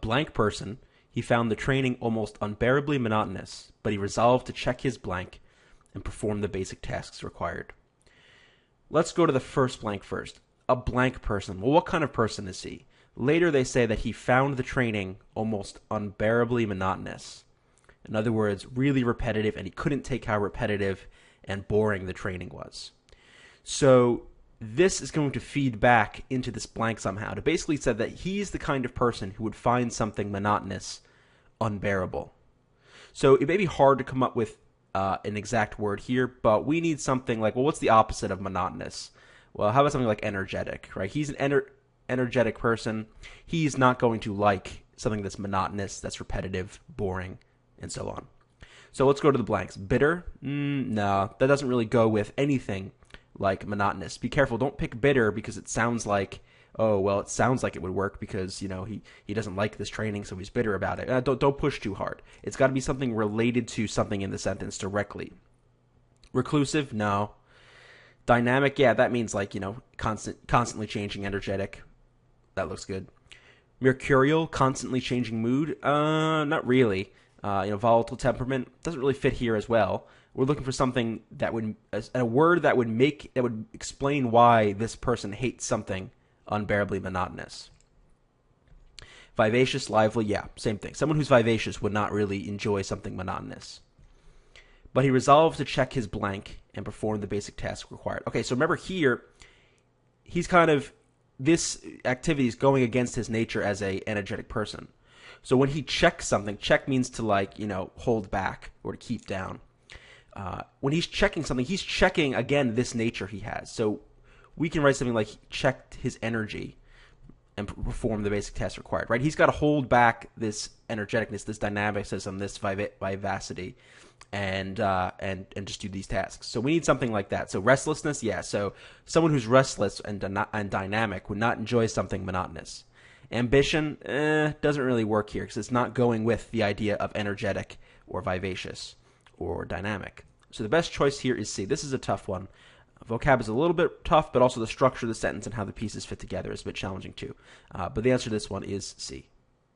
blank person. He found the training almost unbearably monotonous, but he resolved to check his blank and perform the basic tasks required. Let's go to the first blank first. A blank person. Well, what kind of person is he? Later they say that he found the training almost unbearably monotonous. In other words, really repetitive, and he couldn't take how repetitive and boring the training was. So this is going to feed back into this blank somehow to basically say that he's the kind of person who would find something monotonous unbearable. So it may be hard to come up with an exact word here, but we need something like, well, what's the opposite of monotonous? Well, how about something like energetic, right? He's an energetic person. He's not going to like something that's monotonous, that's repetitive, boring, and so on. So let's go to the blanks. Bitter? No, that doesn't really go with anything like monotonous. Be careful. Don't pick bitter because it sounds like, oh, well, it sounds like it would work because, he doesn't like this training, so he's bitter about it. Don't push too hard. It's got to be something related to something in the sentence directly. Reclusive? No. Dynamic? Yeah, that means like, constantly changing, energetic. That looks good. Mercurial? Constantly changing mood? Not really. Volatile temperament doesn't really fit here as well. We're looking for something that would, a word that would explain why this person hates something unbearably monotonous. Vivacious, lively, yeah, same thing. Someone who's vivacious would not really enjoy something monotonous. But he resolved to check his blank and perform the basic task required. Okay, so remember here, this activity is going against his nature as a energetic person. So when he checks something, check means to hold back or to keep down. When he's checking something, he's checking, again, this nature he has. So we can write something like he checked his energy and perform the basic task required, right? He's got to hold back this energeticness, this dynamicism, this vivacity, and just do these tasks. So we need something like that. So restlessness, yeah. So someone who's restless and dynamic would not enjoy something monotonous. Ambition doesn't really work here because it's not going with the idea of energetic or vivacious or dynamic. So the best choice here is C. This is a tough one. Vocab is a little bit tough, but also the structure of the sentence and how the pieces fit together is a bit challenging too. But the answer to this one is C.